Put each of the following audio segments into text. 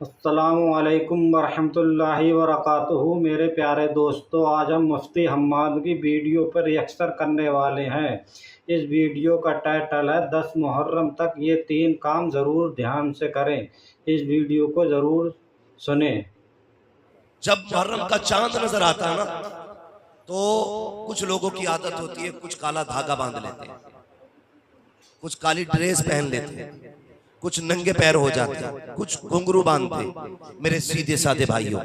अस्सलामुअलैकुम वरहमतुल्लाहि वबरकातुहू। मेरे प्यारे दोस्तों, आज हम मुफ्ती हम्माद की वीडियो पर रिएक्शन करने वाले हैं। इस वीडियो का टाइटल है 10 मुहर्रम तक ये 3 काम ज़रूर ध्यान से करें। इस वीडियो को ज़रूर सुने। जब मुहर्रम का चांद नजर आता है ना, तो कुछ लोगों की आदत होती है, कुछ काला धागा बांध लेते हैं, कुछ काली ड्रेस पहन लेते हैं, कुछ नंगे पैर हो जाते हैं, कुछ घुंघरू बांधते। मेरे सीधे साधे भाइयों,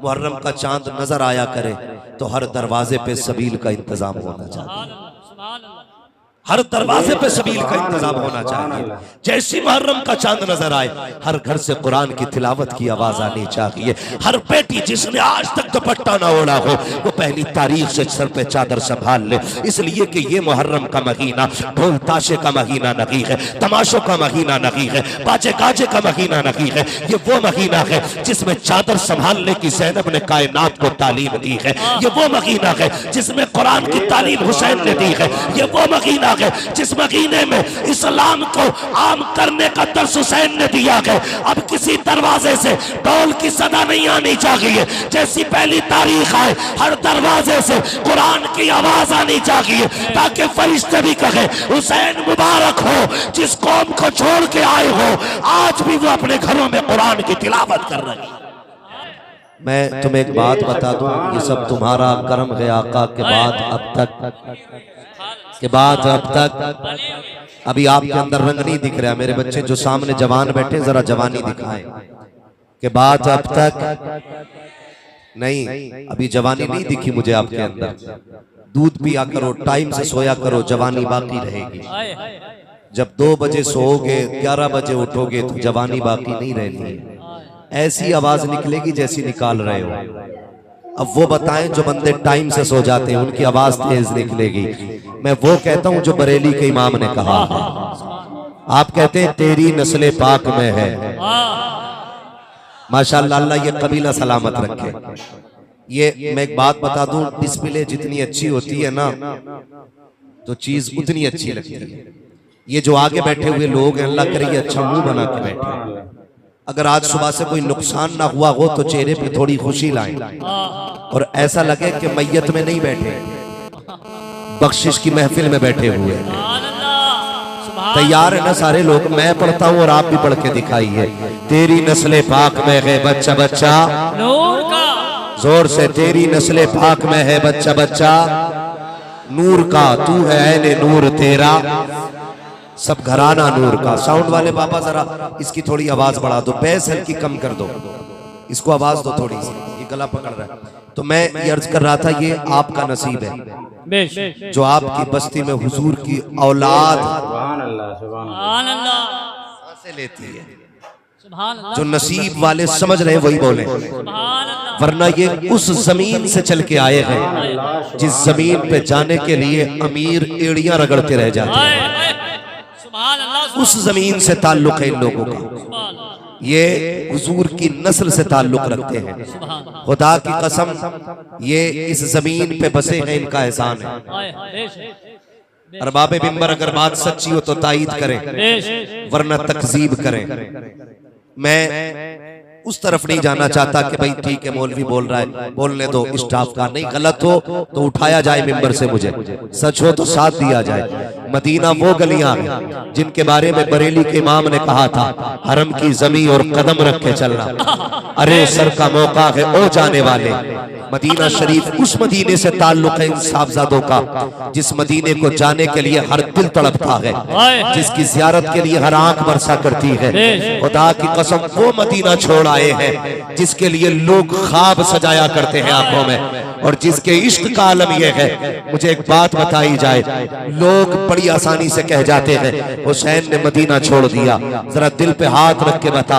मुहर्रम का चांद नजर आया करे तो हर दरवाजे पे सबील का इंतजाम होना चाहिए। हर दरवाजे पे सबील का इंतजाम होना चाहिए। जैसी मुहर्रम का चांद नजर आए, हर घर से कुरान की तिलावत की आवाज आनी चाहिए। हर बेटी जिसने आज तक दुपट्टा ना ओढ़ा हो, वो पहली तारीख से सर पे चादर संभाल ले, इसलिए कि ये मुहर्रम का महीना ढोल ताशे का महीना नहीं है, तमाशों का महीना नहीं है, बाजे गाजे का महीना नहीं है। ये वो महीना है जिसमें चादर संभालने की ज़ैनब ने कायनात को तालीम दी है। ये वो महीना है जिसमें कुरान की तालीम हुसैन ने दी है। ये वो महीना जिस महीने में इस्लाम को आम करने का दर्स हुसैन ने दिया है। अब किसी दरवाजे से ढोल की सदा नहीं आनी चाहिए। जैसी पहली तारीख आए, हर दरवाजे से कुरान की आवाज आनी चाहिए, ताकि फरिश्ते भी कहे हुसैन मुबारक हो, जिस कौम को छोड़ के आए हो आज भी वो अपने घरों में कुरान की तिलावत कर रहे हैं। मैं तुम्हें एक बात बता दूं, ये सब तुम्हारा करम है आका के बाद अब तक अभी आपके अंदर रंग नहीं दिख रहा। मेरे बच्चे जो सामने जवान बैठे, जरा जवानी दिखाएं। के बाद अब तक नहीं, अभी जवानी नहीं दिखी मुझे आपके अंदर। दूध पिया करो, टाइम से सोया करो, जवानी बाकी रहेगी। जब 2 बजे सोओगे, 11 बजे उठोगे तो जवानी बाकी नहीं रहती। ऐसी आवाज निकलेगी जैसी निकाल रहे हो। अब वो बताएं जो बंदे टाइम से सो जाते हैं, उनकी आवाज तेज निकलेगी। मैं वो कहता हूं जो बरेली के इमाम ने कहा है। आप कहते हैं तेरी नस्ले पाक में है। माशाअल्लाह, अल्लाह ये कबीला सलामत रखे। ये मैं एक बात बता दूं, डिस्प्ले जितनी अच्छी होती है ना, तो चीज उतनी अच्छी लगती है। ये जो आगे बैठे हुए लोग हैं, अल्लाह करे अच्छा मुंह बना के बैठे। अगर आज सुबह से कोई नुकसान ना हुआ हो तो चेहरे पे थोड़ी खुशी लाएं, और ऐसा लगे कि मैयत में नहीं बैठे, बख्शिश की महफिल में बैठे हुए। तैयार है ना सारे लोग? मैं पढ़ता हूँ और आप भी पढ़ के दिखाइए। तेरी नस्ले पाक में है बच्चा बच्चा नूर का, जोर से। तेरी नस्ले पाक में है बच्चा बच्चा नूर का, तू है ऐने नूर तेरा सब घराना नूर का। साउंड वाले बाबा जरा इसकी थोड़ी आवाज बढ़ा दो, बेस हल्की कम कर दो, इसको आवाज दो थोड़ी सी, ये गला पकड़ रहा है। तो मैं ये अर्ज कर रहा था, ये आपका नसीब है जो आपकी बस्ती में हुजूर की औलाद से लेती है। जो नसीब वाले समझ रहे वही बोले, वरना ये उस जमीन से चल के आए हैं जिस जमीन पे जाने के लिए अमीर एड़ियां रगड़ते रह जाते हैं। उस जमीन से ताल्लुक है इन लोगों का। ये हुजूर की नस्ल से ताल्लुक रखते हैं। खुदा की कसम, ये इस जमीन पे बसे हैं, इनका एहसान है। अरबाबे मिंबर अगर बात सच्ची हो तो तायीद करें, वरना तकजीब करें। मैं उस तरफ नहीं जाना चाहता कि भाई ठीक है मौलवी बोल रहा है, बोलने दो स्टाफ का। नहीं, गलत हो तो उठाया जाए मिंबर से, मुझे सच हो तो साथ दिया जाए। मदीना वो गलियां हैं जिनके बारे में बरेली के इमाम ने कहा था, हरम की जमीन और कदम रख के चलना, अरे सर का मौका है ओ जाने वाले। मदीना शरीफ उस मदीने से ताल्लुक है इन साहबजादों का जिस मदीने को जाने के लिए हर दिल तड़पता है, जिसकी जियारत के लिए हर आंख बरसा करती है। खुदा की कसम, वो मदीना छोड़ आए हैं जिसके लिए लोग ख्वाब सजाया करते हैं आंखों में, और जिसके इश्क का आलम यह है। मुझे एक बात बताई जाए, लोग बड़ी आसानी से कह जाते हैं हुसैन ने मदीना छोड़ दिया। जरा दिल पे हाथ रख के बता,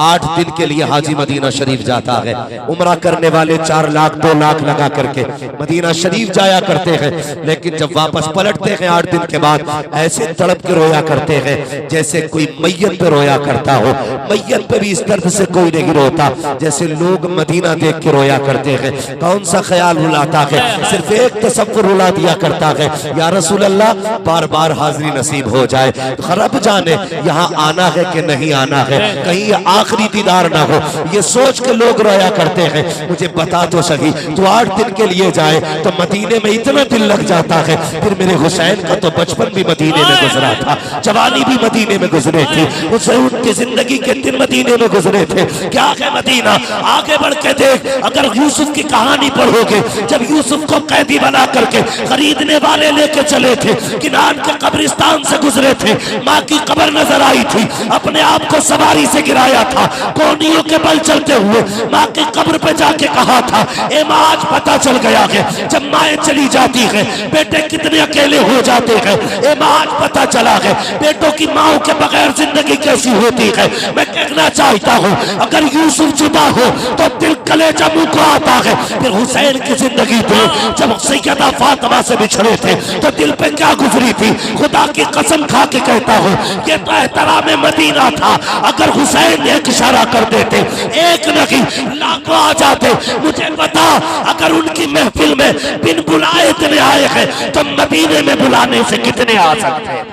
8 दिन के लिए हाजी मदीना शरीफ जाता है। उम्रा करने वाले 4 लाख 2 लाख लगा करके मदीना शरीफ जाया करते हैं, लेकिन जब वापस पलटते हैं 8 दिन के बाद, ऐसे तड़प के रोया करते हैं जैसे कोई मैयत पे रोया करता हो। मैयत पे भी इस दर्द से कोई नहीं रोता जैसे लोग मदीना देख के रोया करते हैं। कौन सा ख्याल ख्याल रुलाता है, सिर्फ एक तसव्वुर रुला दिया करता है, या रसूल अल्लाह बार बार हाजिरी नसीब हो जाए। रब जाने यहाँ आना है कि नहीं आना है, कहीं ये आखिरी दीदार ना हो, ये सोच के लोग रोया करते हैं। मुझे बता तो सही, तो 8 दिन के लिए जाए तो मदीने में इतना दिल लग जाता है। फिर मेरे हुसैन का तो बचपन भी मदीने में गुजरा था, जवानी भी मदीने में गुजरे थी, हुसैन की जिंदगी के दिन मदीने में गुजरे थे। क्या है मदीना, आगे बढ़ के देख। अगर यूसुफ की कहानी पढ़ोगे, जब यूसुफ को कैदी बना करके खरीदने वाले लेके चले थे, किनान के कब्रिस्तान से गुजरे थे, माँ की कब्र नजर आई थी, अपने आप को सवारी से गिराया था, कोनियों के बल चलते हुए माँ की कब्र पे जाके कहा था, ए माँ आज पता चल गया है जब माएँ चली जाती है बेटे कितने अकेले हो जाते हैं। ए माँ आज पता चला है बेटों की माओ के बगैर जिंदगी कैसी होती है। मैं कहना चाहता हूँ अगर यूसुफ जुदा हो तो दिल कलेजा मुंह को आता है। फिर हुसैन की जिंदगी थी, जब सैयदा फातिमा से बिछड़े थे तो दिल पे क्या गुजरी थी। खुदा की कसम खा के कहता हूँ ये तो एहतराम मदीना था। अगर हुसैन एक इशारा कर देते, एक नहीं लाखों आ जाते। मुझे पता अगर उनकी महफिल में बिन बुलाए इतने आए हैं तो मदीने में बुलाने से कितने आ सकते हैं।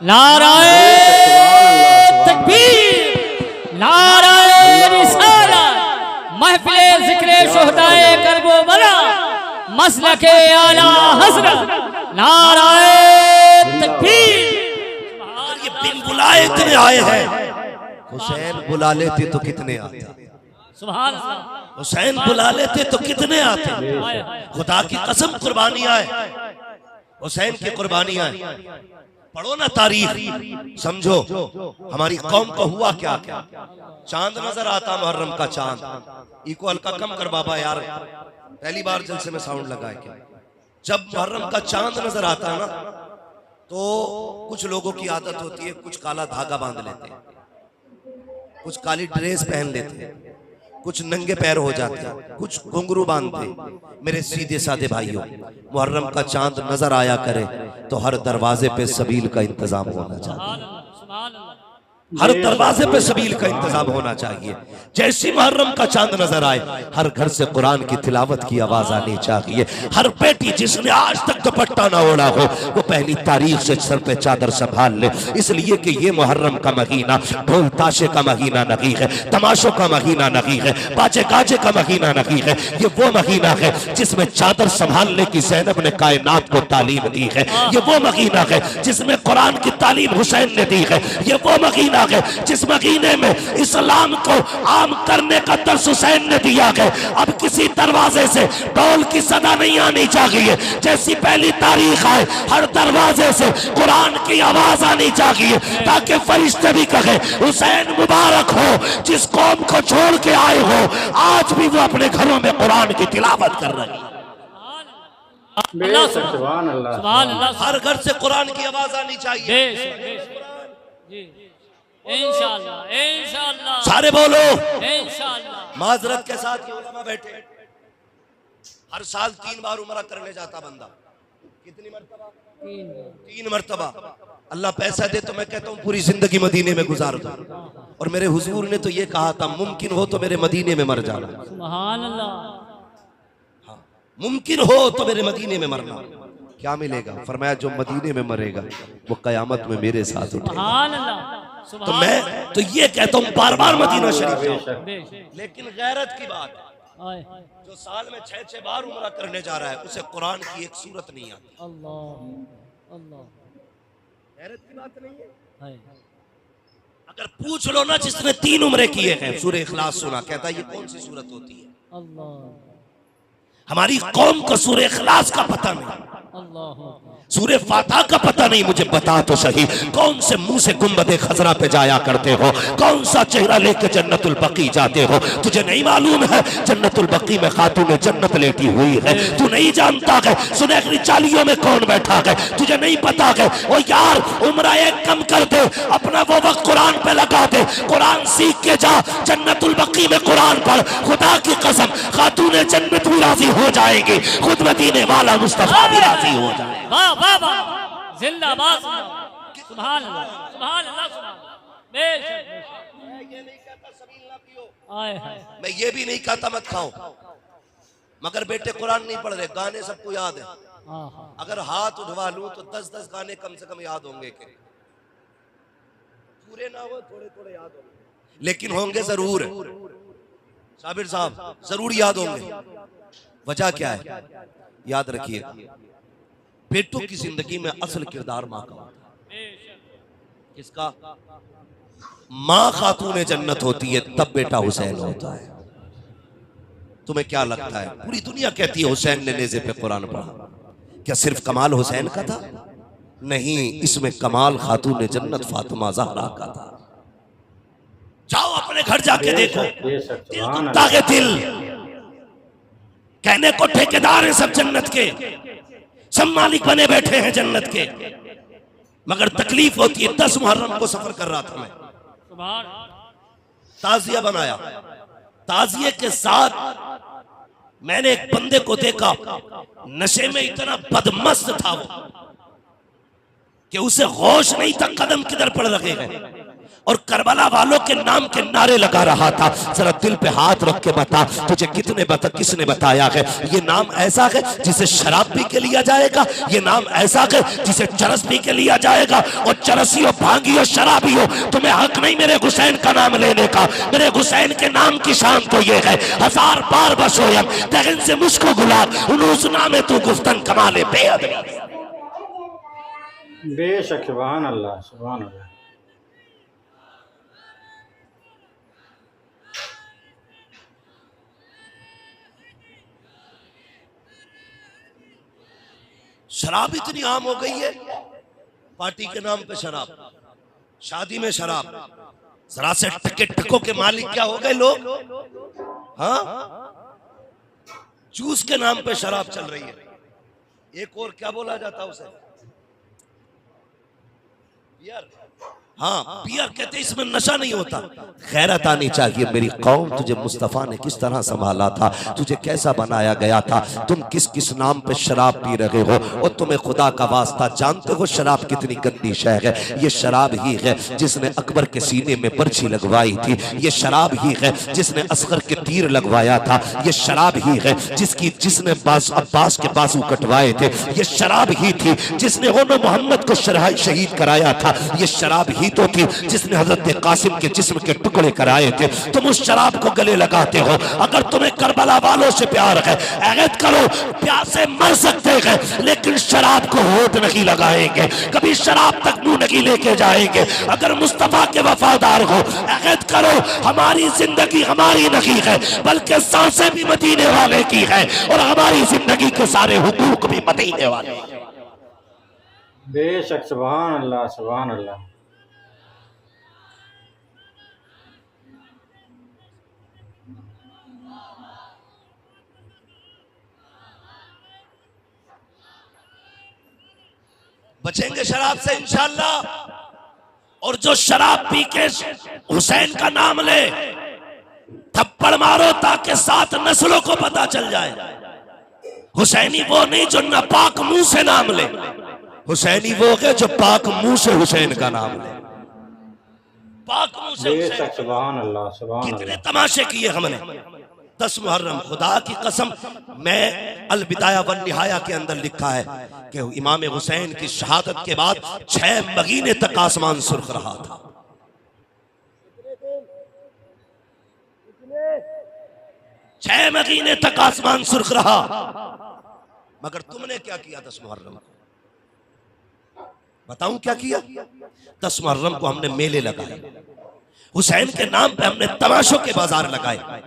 नाराए तकबीर, नाराए रिसालत, महफिले ज़िक्रे शुहदाए करबो बला, मसलके आला हज़रत, नाराए तकबीर। ये बिन बुलाए इतने आए हैं, हुसैन बुला लेते तो कितने आते। सुभान अल्लाह। हुसैन बुला लेते तो कितने आते। खुदा की कसम कुर्बानियां है, हुसैन की कुर्बानियां है। पढ़ो ना तारीख, समझो हमारी कौम को हुआ क्या क्या। चांद नजर आता, मुहर्रम का चांद। इको हल्का कम कर बाबा यार, पहली बार जलसे में साउंड लगा है क्या। जब मुहर्रम का चांद नजर आता है ना तो कुछ लोगों की आदत होती है, कुछ काला धागा बांध लेते हैं, कुछ काली ड्रेस पहन लेते हैं, कुछ नंगे पैर हो जाते हैं, कुछ घुंघरू बांधते। मेरे सीधे साधे भाइयों, मुहर्रम का चांद नजर आया करे तो हर दरवाजे पे सबील का इंतजाम होना चाहिए। हर दरवाजे पे सबील का इंतजाम होना चाहिए। जैसी मुहर्रम का चांद नजर आए हर घर से कुरान की तिलावत की आवाज आनी चाहिए। हर बेटी जिसने आज तक दुपट्टा ना ओढ़ा हो वो पहली तारीख से सर पे चादर संभाल ले, इसलिए कि ये मुहर्रम का महीना ढोल ताशे का महीना नहीं है, तमाशों का महीना नहीं है, बाजे गाजे का महीना नहीं है। ये वो महीना है जिसमें चादर संभालने की ज़ैनब ने कायनात को तालीम दी है। ये वो महीना है जिसमें कुरान की तालीम हुसैन ने दी है। ये वो महीना है जिस महीने में इस्लाम को आम करने का दर्स हुसैन ने दिया है। अब किसी दरवाजे से ढोल की सदा नहीं आनी चाहिए। जैसी पहली तारीख आए हर दरवाजे से कुरान की आवाज आनी चाहिए ताकि फरिश्ते भी कहे हुसैन मुबारक हो। जिस कौम को छोड़ के आए हो आज भी वो अपने घरों में कुरान की तिलावत कर रही है। सुभान अल्लाह। हर घर से कुरान की आवाज आनी चाहिए। इंशाअल्लाह इंशाअल्लाह, सारे बोलो इंशाअल्लाह। माजरत के साथ उलमा बैठे। हर साल 3 बार उमरा करने जाता बंदा। कितनी मर्तबा? 3 मर्तबा। अल्लाह पैसा दे तो मैं कहता हूँ पूरी जिंदगी मदीने में गुजार दूं। और मेरे हुजूर ने तो ये कहा था मुमकिन हो तो मेरे मदीने में मर जाना। सुभान अल्लाह। हाँ, मुमकिन हो तो मेरे मदीने में मरना। क्या मिलेगा? फरमाया जो मदीने में मरेगा वो कयामत में मेरे साथ उठेगा। सुभान अल्लाह। तो मैं तो ये कहता हूँ बार बार मदीना शरीफ जाओ। लेकिन गैरत की बात, जो साल में 6-6 बार उमरा करने जा रहा है उसे कुरान की एक सूरत नहीं आती। अल्लाह अल्लाह, गैरत की बात नहीं है। अगर पूछ लो ना जिसने 3 उमरे किए हैं सूरह इखलास सुना, कहता ये कौन सी सूरत होती है? अल्लाह। हमारी कौम को सूरह इखलास का पता नहीं, सूरह फातिहा का पता नहीं। मुझे बता तो सही कौन से मुंह से गुंबदे खजरा पे जाया करते हो, कौन सा चेहरा लेके जन्नतुल बकी जाते हो? तुझे नहीं मालूम है जन्नतुल बकी में खातून जन्नत लेटी हुई है? तू नहीं जानता है सुनहरी चालियों में कौन बैठा है? तुझे नहीं पता है? ओ यार उम्र एक कम कर दे, अपना वो वक्त कुरान पे लगा दे, कुरान सीख के जा, जन्नतुल बकी में कुरान पढ़। खुदा की कसम खातून जन्नत भी राजी हो जाएगी, खुद मदीने वाला मुस्तफा भी राजी हो जाए। वाह वाह वाह, जिंदाबाद। सुभान अल्लाह सुभान अल्लाह सुभान। मैं ये भी नहीं कहता मत खाओ, मगर बेटे कुरान नहीं पढ़ रहे, गाने सबको याद है। हाँ। अगर हाथ उठवा लूं तो 10-10 गाने कम से कम याद होंगे के, पूरे ना हो थोड़े थोड़े याद होंगे, लेकिन होंगे जरूर। साबिर साहब जरूर याद होंगे। वजह क्या है? याद रखिए, बेटों की जिंदगी में असल किरदार माँ का होता है। किसका? माँ खातून जन्नत होती है, तब बेटा हुसैन होता है। तुम्हें क्या लगता है? पूरी दुनिया कहती है हुसैन ने नेज़े पे कुरान पढ़ा। क्या सिर्फ कमाल हुसैन का था? नहीं, इसमें कमाल खातून जन्नत फातिमा ज़हरा का था। जाओ अपने घर जाके देखो, दिल कहने को ठेकेदार है सब जन्नत के, सब मालिक बने बैठे हैं जन्नत के, मगर तकलीफ होती है। 10 मुहर्रम को सफर कर रहा था मैं, ताजिया बनाया, ताजिए के साथ मैंने एक बंदे को देखा, नशे में इतना बदमस्त था वो कि उसे होश नहीं था कदम किधर पड़ रखे हैं, और करबला वालों के नाम के नारे लगा रहा था। जरा दिल पे हाथ रख के बता, तुझे किसने बताया है ये नाम ऐसा है जिसे शराब पी के लिया जाएगा, ये नाम ऐसा है जिसे चरस पी के लिया जाएगा, और चरसी हो, भांगी हो, शराबी हो, तुम्हें हक नहीं मेरे हुसैन का नाम लेने का। मेरे हुसैन के नाम की शान तो ये है, 1000 बार बसोयम तगन से मुझको गुलाब उनूस नामे तू गुफ्तन कमाले बेअदबी। बेशक, सुभान अल्लाह, सुभान अल्लाह। शराब इतनी आम हो गई है, पार्टी के नाम पे शराब, शादी में शराब, जरा से टके टकों के मालिक क्या हो गए लोग। हाँ, जूस के नाम पे शराब चल रही है। एक और क्या बोला जाता है उसे? बियर। हाँ, बियर कहते इसमें नशा नहीं होता। गैरत आनी चाहिए मेरी कौम, तुझे मुस्तफा ने किस तरह संभाला था, तुझे कैसा बनाया गया था, तुम किस किस नाम पे शराब पी रहे हो, और तुम्हें खुदा का वास्ता जानते हो शराब कितनी गंदी शय है। ये शराब ही है जिसने अकबर के सीने में बर्छी लगवाई थी, ये शराब ही है जिसने असगर के तीर लगवाया था, ये शराब ही है जिसने अब्बास के बाजू कटवाए थे, ये शराब ही थी जिसने मोहम्मद को शहीद कराया था, ये शराब ही तो थी जिसने हजरत कासिम के जिस्म के टुकड़े कराए थे। तुम उस शराब को गले लगाते हो। अगर तुम्हें करबला वालों से प्यार है, ऐद करो, प्यासे मर सकते हैं, लेकिन शराब को होठ नहीं लगाएंगे, कभी शराब तक मुंह नहीं लेके जाएंगे। अगर मुस्तफा के वफादार हो, ऐद करो, हमारी जिंदगी हमारी नहीं है, बल्कि सांसें भी मदीने वाले की है, और हमारी जिंदगी के सारे हुकूक भी मदीने वाले। बेशक, सुभान अल्लाह, सुभान अल्लाह। बचेंगे शराब से इंशाअल्लाह, और जो शराब पी के हुसैन का नाम ले, थप्पड़ मारो ताकि 7 नस्लों को पता चल जाए। हुसैनी वो नहीं जो नापाक मुंह से नाम ले, हुसैनी वो है जो पाक मुंह से हुसैन का नाम ले। पाक मुंह से हुसैन। सुभान अल्लाह, सुभान अल्लाह। कितने तमाशे किए हमने। 10 मुहर्रम, खुदा की कसम, मैं अल बिदाया वन निहाया के अंदर लिखा है कि इमाम हुसैन की शहादत के बाद 6 महीने तक आसमान सुर्ख रहा था। 6 महीने तक आसमान सुर्ख रहा। मगर तुमने क्या किया 10 मुहर्रम को? बताऊं क्या किया? 10 मुहर्रम को हमने मेले लगाए, हुसैन के नाम पे हमने तमाशों के बाजार लगाए।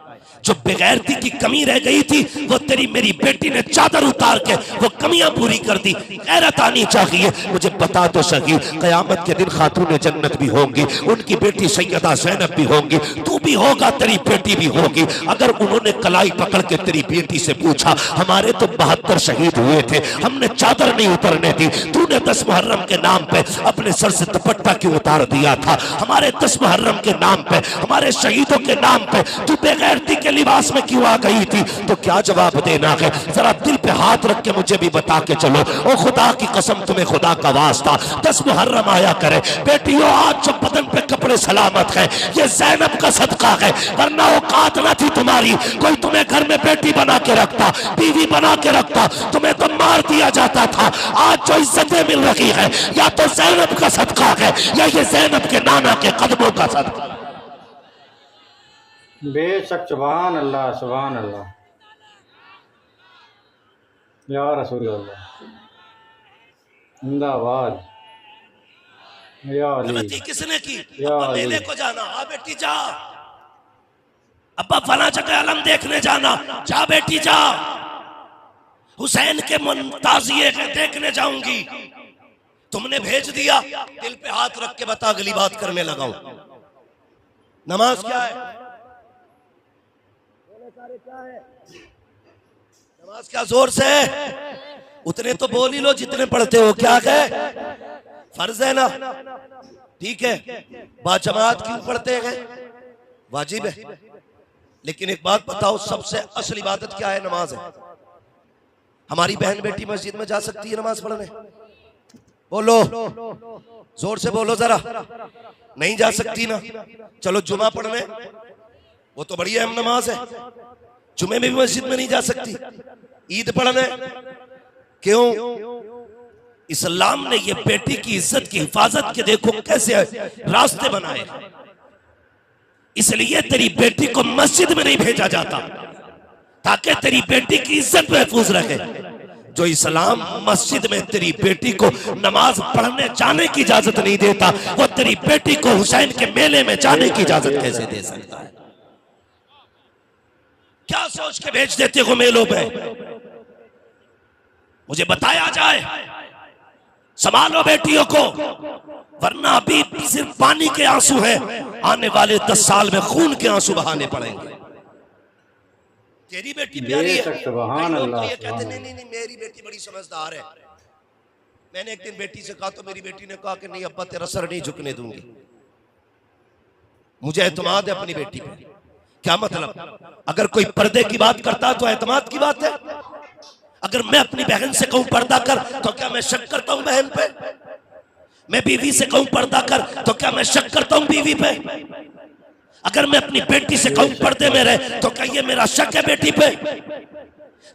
जो बेगैरती की कमी रह गई थी वो तेरी मेरी बेटी ने चादर उतार के वो कमियां पूरी कर दी। गैरत आनी चाहिए। मुझे बता तो सही, कयामत के दिन खातून जन्नत भी होंगी, उनकी बेटी सैयदा ज़ैनब भी होंगी, तू भी होगा, तेरी बेटी भी होगी। अगर उन्होंने कलाई पकड़ के तेरी बेटी से पूछा, हमारे तो 72 शहीद हुए थे, हमने चादर नहीं उतरने दी, तूने 10 मुहर्रम के नाम पे अपने सर से दुपट्टा क्यों उतार दिया था? हमारे 10 मुहर्रम के नाम पे, हमारे शहीदों के नाम पे तू बेगैरती के के लिबास में क्यों आ गई थी? तो क्या जवाब देना है? जरा दिल पे हाथ रख के मुझे भी बता के चलो। ओ खुदा की कसम, तुम्हें खुदा का वास्ता 10 मुहर्रम आया करे। बेटियों, आज जो बदन पे कपड़े सलामत है ये ज़ैनब का सदका है, वरना औकात न थी तुम्हारी। कोई तुम्हें घर में बेटी बना के रखता, बीवी बना के रखता, तुम्हें तो मार दिया जाता था। आज जो इज्जतें मिल रही है या तो ज़ैनब का सदका है या ये ज़ैनब के नाना के कदमों का सदका। बेशक, सुभान अल्लाह, सुभान अल्लाह, या रसूल अल्लाह, जिंदाबाद, या अली। गलती किसने की? या अब्बा अली। मेले को जाना, आ बेटी जा। अब्बा फला जगह अलम देखने जाना, जा बेटी जा। हुसैन के ताज़िए देखने जाऊंगी, तुमने भेज दिया। दिल पे हाथ रख के बता, अगली बात करने लगाऊं। नमाज क्या है? नमाज क्या जोर से? उतने तो बोल ही लो जितने पढ़ते हो। क्या है? फर्ज है ना, ठीक है। बाजमात क्यों पढ़ते हैं? वाजिब है। लेकिन एक बात बताओ, सबसे असल इबादत क्या है? नमाज है। हमारी बहन बेटी मस्जिद में जा सकती है नमाज पढ़ने? बोलो, जोर से बोलो जरा। नहीं जा सकती ना? चलो जुमा पढ़ने, वो तो बड़ी अहम नमाज है, जुमे में भी मस्जिद में नहीं जा सकती। ईद पढ़ने क्यों? इस्लाम ने ये बेटी की इज्जत की हिफाजत के देखो कैसे रास्ते बनाए। इसलिए तेरी बेटी को मस्जिद में नहीं भेजा जाता ताकि तेरी बेटी की इज्जत महफूज रहे। जो इस्लाम मस्जिद में तेरी बेटी को नमाज पढ़ने जाने की इजाजत नहीं देता, वो तेरी बेटी को हुसैन के मेले में जाने की इजाजत कैसे दे सकता है? क्या सोच के भेज देते हो मेलों में? मुझे बताया जाए। संभालो बेटियों को, वरना अभी सिर्फ पानी के आंसू हैं, आने वाले 10 साल में खून के आंसू बहाने पड़ेंगे। तेरी बेटी प्यारी है, सुभान अल्लाह, ये कहते नहीं नहीं नहीं मेरी बेटी बड़ी समझदार है। मैंने एक दिन बेटी से कहा तो मेरी बेटी ने कहा कि नहीं अब्बा तेरा सर नहीं झुकने दूंगी, मुझे एतमाद है अपनी बेटी पे। क्या मतलब? अगर कोई पर्दे की बात करता तो एतमाद की बात है। अगर मैं अपनी बहन से कहूं पर्दा कर तो क्या मैं शक करता हूं बहन पे? मैं बीवी से कहूं पर्दा कर तो क्या मैं शक करता हूं बीवी पे? अगर मैं अपनी बेटी से कहूं पर्दे में रहे तो क्या ये मेरा शक है बेटी पे?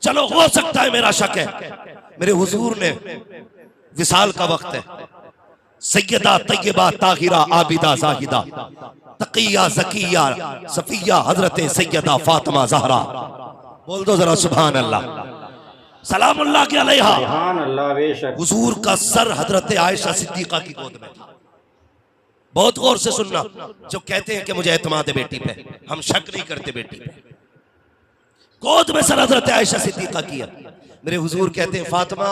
चलो हो सकता है मेरा शक है। मेरे हुजूर ने, विसाल का वक्त है, सैयदा तैयबा ताहिरा आबिदा जाहिदा तकिया ज़किया सफिया हजरत सैयदा फातिमा ज़हरा, बोल दो जरा सुभान अल्लाह, सलामुल्लाह के अलैहा। सुभान अल्लाह, बेशक। हुजूर का सर हजरत आयशा सिद्दीका की गोद में था। बहुत गौर से सुनना, जो कहते हैं कि मुझे एतमाद है बेटी पे, हम शक नहीं करते बेटी पे। गोद में सर हजरत आयशा सिद्दीका किया। मेरे हुजूर कहते हैं फातिमा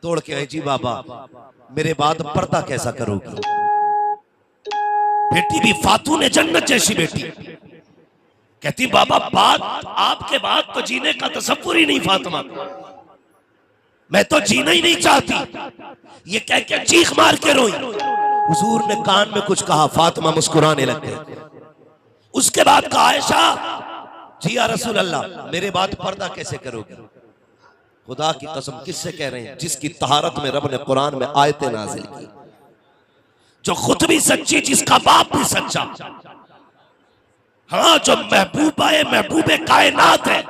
तोड़ के आई, जी बाबा मेरे बाद पर्दा कैसा करोगी? बेटी भी फातून जन्नत जैसी बेटी। कहती बाबा बात आपके बाद तो जीने का तसव्वुर ही नहीं फातिमा, मैं तो जीना ही नहीं चाहती। ये कह के चीख मार के रोई। हुजूर ने कान में कुछ कहा, फातिमा मुस्कुराने लग गई। उसके बाद कहा आयशा जी या रसूल अल्लाह मेरे बाद पर्दा कैसे करोगे? खुदा की कसम किससे कह रहे हैं? जिसकी तहारत में रब ने कुरान में आयतें नाजिल की, जो खुद भी सच्ची, जिसका बाप भी सच्चा, हाँ जो महबूबे कायनात है,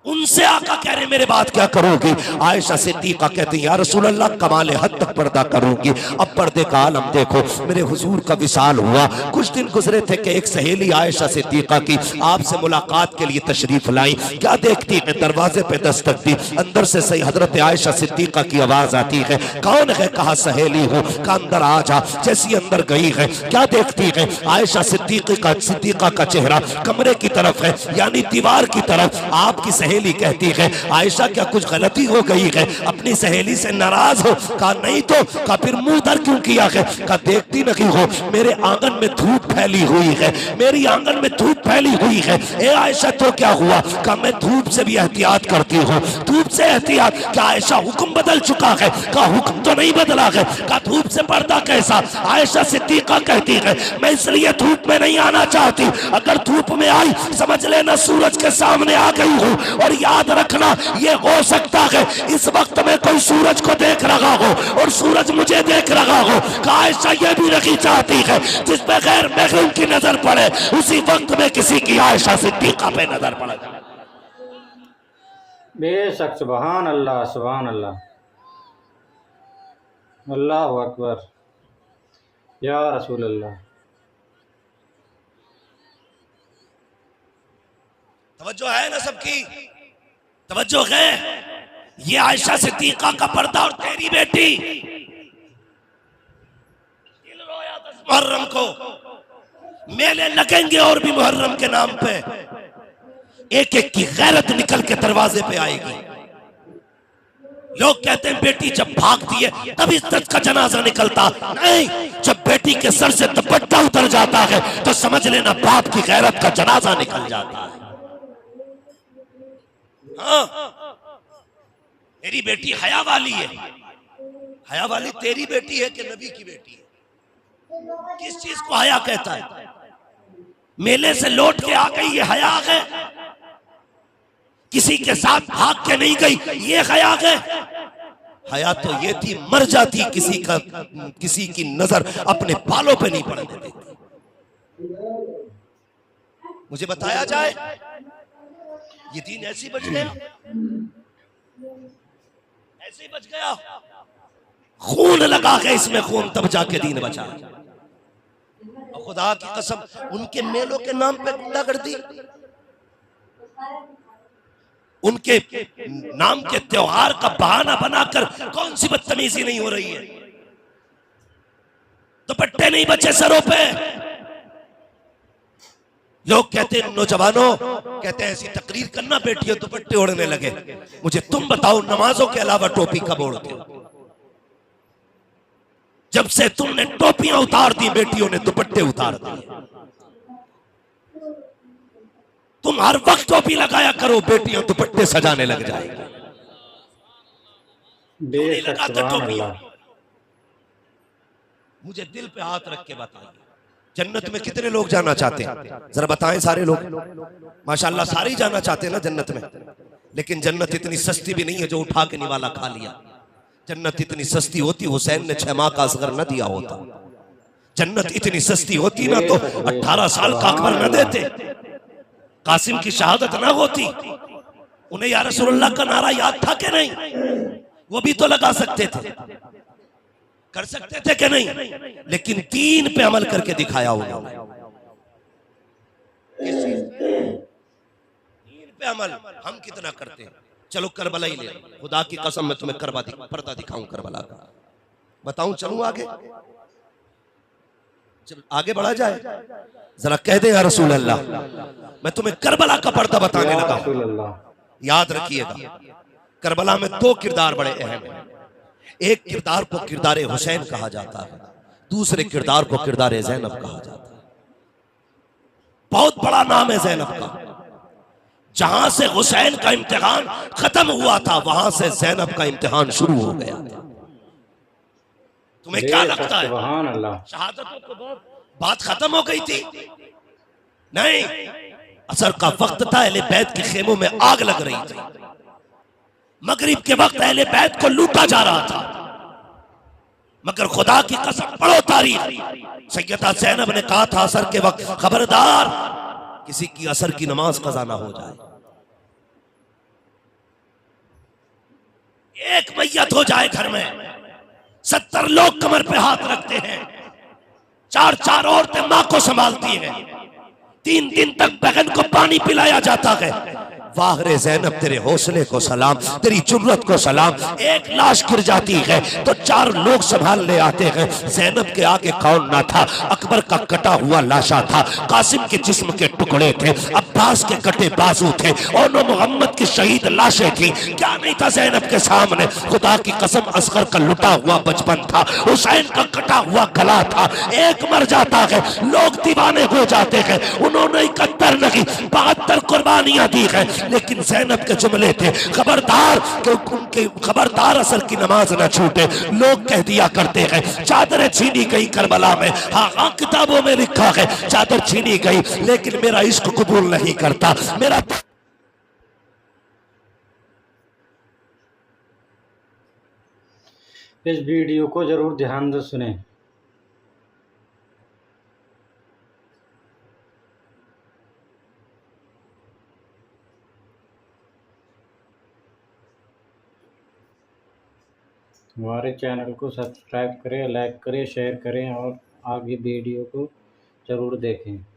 उनसे आका कह रहे मेरे बात क्या करोगी? आयशा सिद्दीका कहती है या रसूल अल्लाह कमाले हद तक पर्दा करूंगी। अब पर्दे का आलम देखो। मेरे हुजूर का विसाल हुआ, कुछ दिन गुजरे थे कि एक सहेली आयशा सिद्दीका की आपसे मुलाकात के लिए तशरीफ लाई। क्या देखती है? दरवाजे पे दस्तक दी, अंदर से सही हजरत आयशा सिद्दीका की आवाज आती है। कौन है? कहा सहेली हूँ। का अंदर आ जा। जैसी अंदर गई है, क्या देखती है? आयशा सिद्दीका का चेहरा कमरे की तरफ है, यानी दीवार की तरफ। आपकी सहेली कहती है आयशा क्या कुछ गलती हो गई है, अपनी सहेली से नाराज हो? कहा नहीं तो। कहा फिर मुंह दर क्यों किया है? कहा देखती नहीं हो मेरे आंगन में धूप फैली हुई है, मेरी आंगन में धूप फैली हुई है। ए आयशा तो क्या हुआ? कहा मैं धूप से भी एहतियात करती हूँ। धूप से एहतियात? क्या आयशा हुक्म बदल चुका है? कहा हुक्म तो नहीं बदला है। कहा धूप से पर्दा कैसा? आयशा सिद्दीका कहती है मैं इसलिए धूप में नहीं आना चाहती, अगर धूप में आई समझ लेना सूरज के सामने आ गई हूँ। और याद रखना ये हो सकता है इस वक्त में कोई सूरज को देख रहा हो और सूरज मुझे देख रहा हो। कहा आयशा ये भी नहीं चाहती है जिस पे गैर महरम की नजर पड़े उसी वक्त में किसी की आयशा सिद्दीका पे नजर पड़े। बेशक। सुभान अल्लाह, सुभान अल्लाह, अल्लाहु अकबर, या रसूल अल्लाह। तवज्जो है ना सबकी? तवज्जो है? ये आयशा सिद्दीका का पर्दा और तेरी बेटी दिल रोया 10 मुहर्रम को। मेले लगेंगे और भी मुहर्रम के नाम पे, एक एक की गैरत निकल के दरवाजे पे आएगी। लोग कहते हैं बेटी जब भागती है तब इज्जत का जनाजा निकलता, नहीं, जब बेटी के सर से दुपट्टा उतर जाता है तो समझ लेना बाप की गैरत का जनाजा निकल जाता है। हाँ, तेरी बेटी हया वाली है। हया वाली तेरी बेटी है कि नबी की बेटी है? किस चीज को हया कहता है? मेले से लौट के आ गई ये हया है, किसी के साथ भाग के नहीं गई ये हया है। हया तो ये थी मर जाती किसी की नजर अपने बालों पे नहीं पड़ने देती। मुझे बताया जाए ये दीन ऐसे ही बच गया, ऐसे ही बच गया। खून लगा के इसमें खून तब जाके दीन बचा। और खुदा की कसम उनके मेलों के नाम पे गुंडागर्दी, उनके नाम के त्योहार का बहाना बनाकर कौन सी बदतमीजी नहीं हो रही है? दुपट्टे नहीं बचे सरों पे। लोग कहते हैं नौजवानों, कहते हैं ऐसी तकरीर करना बेटियों दुपट्टे ओढ़ने लगे। मुझे तुम बताओ नमाजों के अलावा टोपी कब ओढ़ते हो? जब से तुमने टोपियां उतार दी बेटियों ने दुपट्टे उतार दिए। तुम हर वक्त टोपी लगाया करो, बेटियां दुपट्टे सजाने लग जाएगी। मुझे दिल पे हाथ रख के बताइए जन्नत में कितने लोग जाना चाहते हैं? जरा बताएं। सारे लोग माशाल्लाह सारे ही जाना चाहते हैं ना जन्नत में, लेकिन जन्नत इतनी सस्ती भी नहीं है जो उठा के निवाला खा लिया। जन्नत इतनी सस्ती होती हुसैन ने 6 माह का असगर न दिया होता। जन्नत इतनी सस्ती होती ना तो 18 साल का अकबर न देते, कासिम की शहादत ना होती। उन्हें या रसूलुल्लाह का नारा याद था कि नहीं? वो भी तो लगा सकते थे, कर सकते थे कि नहीं? लेकिन दीन पे अमल करके दिखाया उन्होंने। दीन पे अमल हम कितना करते हैं? चलो करबला ही ले, खुदा की कसम मैं तुम्हें पर्दा दिखाऊं करबला का। बताऊं चलूं आगे? चल आगे बढ़ा जाए। जरा कह दे या रसूल अल्लाह, मैं तुम्हें करबला का पर्दा बताने लगा। याद रखिएगा करबला में 2 किरदार बड़े अहम हैं। एक किरदार को किरदार हुसैन कहा जाता है, दूसरे किरदार को किरदार ज़ैनब कहा जाता है। बहुत बड़ा नाम है ज़ैनब का। जहां से हुसैन का इम्तिहान खत्म हुआ था वहां से ज़ैनब का इम्तिहान शुरू हो गया था। तुम्हें क्या लगता है शहादत के बाद बात खत्म हो गई थी? नहीं, असर का वक्त था, अहले बैत के खेमों में आग लग रही थी। मगरिब के वक्त अहले बैत को लूटा जा रहा था। मगर खुदा की कसम पढ़ो तारीख, सैयदा ज़ैनब ने कहा था असर के वक्त खबरदार किसी की असर की नमाज कज़ा ना हो जाए। एक मैयत हो जाए घर में, 70 लोग कमर पे हाथ रखते हैं, 4 औरतें मां को संभालती हैं, 3 दिन तक बहन को पानी पिलाया जाता है। वाह रे ज़ैनब तेरे हौसले को सलाम, तेरी जुर्रत को सलाम। एक लाश गिर जाती है तो 4 लोग संभालने आते हैं। ज़ैनब के आगे कौन ना था, अकबर का कटा हुआ लाशा था, कासिम के जिस्म के टुकड़े थे, अब्बास के कटे बाजू थे, और मोहम्मद की शहीद लाशें थी। क्या नहीं था ज़ैनब के सामने? खुदा की कसम असगर का लुटा हुआ बचपन था, हुसैन का कटा हुआ गला था। एक मर जाता है, लोग दीवाने हो जाते हैं। उन्होंने 71 नहीं 72 कुर्बानियां दी है, लेकिन ज़ैनब के जुमले थे खबरदार कि उनके खबरदार असर की नमाज न छूटे। लोग कह दिया करते हैं चादरें छीनी गई करबला में। हाँ हाँ किताबों में लिखा है चादर छीनी गई, लेकिन मेरा इश्क कबूल नहीं करता। मेरा इस वीडियो को जरूर ध्यान से सुनें। हमारे चैनल को सब्सक्राइब करें, लाइक करें, शेयर करें और आगे वीडियो को ज़रूर देखें।